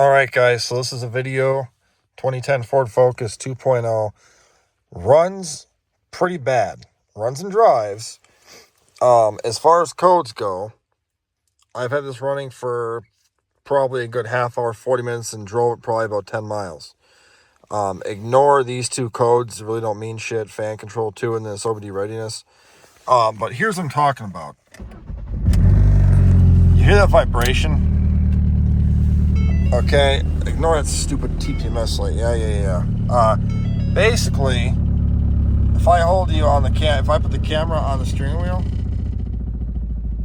All right, guys, so this is a video. 2010 Ford Focus 2.0 runs pretty bad. Runs and drives. As far as codes go, I've had this running for probably a good half hour, 40 minutes, and drove it probably about 10 miles. Ignore these two codes. They really don't mean shit. Fan control 2 and then SOBD readiness. But here's what I'm talking about. You hear that vibration? Okay, ignore that stupid TPMS light. Yeah. Basically, if I hold you on the if I put the camera on the steering wheel,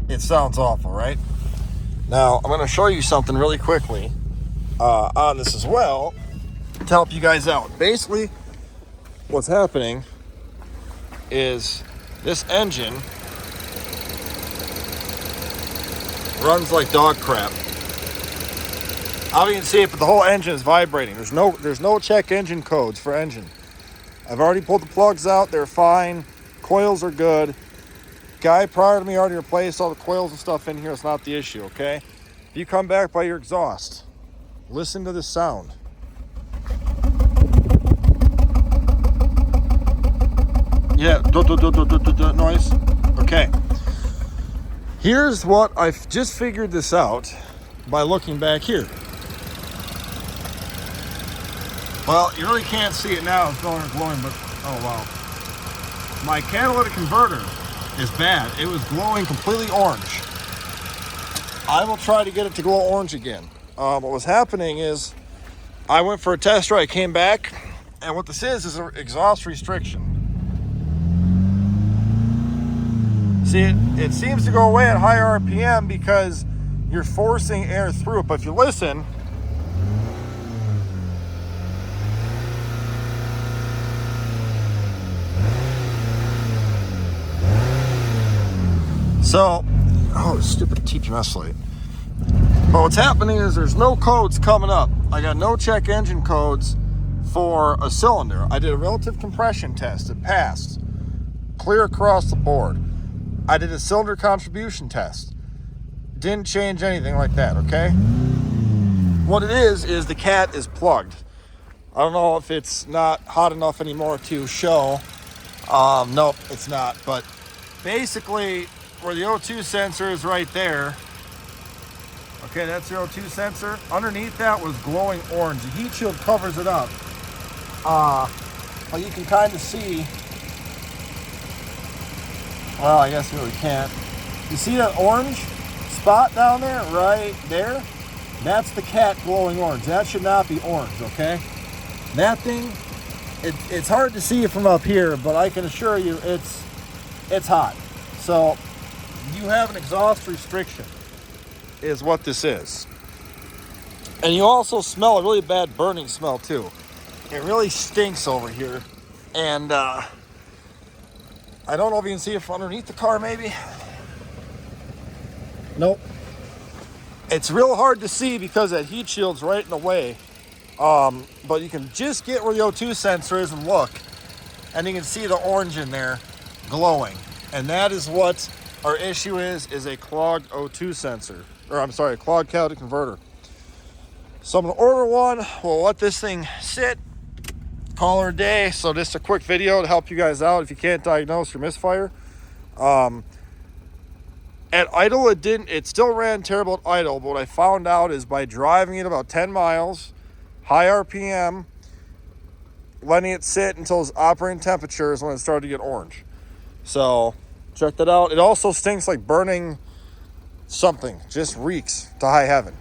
it sounds awful, right? Now, I'm going to show you something really quickly on this as well to help you guys out. Basically, what's happening is this engine runs like dog crap. I don't even see it, but the whole engine is vibrating. There's no check engine codes for engine. I've already pulled the plugs out. They're fine. Coils are good. Guy prior to me already replaced all the coils and stuff in here. It's not the issue, okay? If you come back by your exhaust, listen to this sound. Yeah, noise. Okay. Here's what I've just figured this out by looking back here. Well, you really can't see it now. It's going glowing, but oh wow. My catalytic converter is bad. It was glowing completely orange. I will try to get it to glow orange again. What was happening is I went for a test ride, came back, and what this is an exhaust restriction. See, it seems to go away at high RPM because you're forcing air through it. But if you listen, stupid TPMS light. But what's happening is there's no codes coming up. I got no check engine codes for a cylinder. I did a relative compression test. It passed. Clear across the board. I did a cylinder contribution test. Didn't change anything like that, okay? What it is the cat is plugged. I don't know if it's not hot enough anymore to show. Nope, it's not. But basically, where the O2 sensor is right there, okay, that's your O2 sensor. Underneath that was glowing orange. The heat shield covers it up. But you can kind of see, well, I guess you really can't. You see that orange spot down there, right there? That's the cat glowing orange. That should not be orange, okay? That thing, it's hard to see it from up here, but I can assure you it's hot. So you have an exhaust restriction is what this is. And you also smell a really bad burning smell too. It really stinks over here. And I don't know if you can see it from underneath the car maybe. Nope. It's real hard to see because that heat shield's right in the way. But you can just get where the O2 sensor is and look. And you can see the orange in there glowing. And that is what our issue is a clogged O2 sensor. Or I'm sorry, a clogged catalytic converter. So I'm gonna order one. We'll let this thing sit. Call her a day. So just a quick video to help you guys out if you can't diagnose your misfire. At idle, it still ran terrible at idle, but what I found out is by driving it about 10 miles, high RPM, letting it sit until its operating temperature is when it started to get orange. So check that out. It also stinks like burning something, just reeks to high heaven.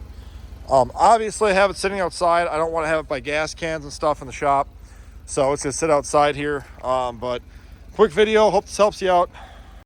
Obviously I have it sitting outside. I don't want to have it by gas cans and stuff in the shop, so it's gonna sit outside here. But quick video, hope this helps you out.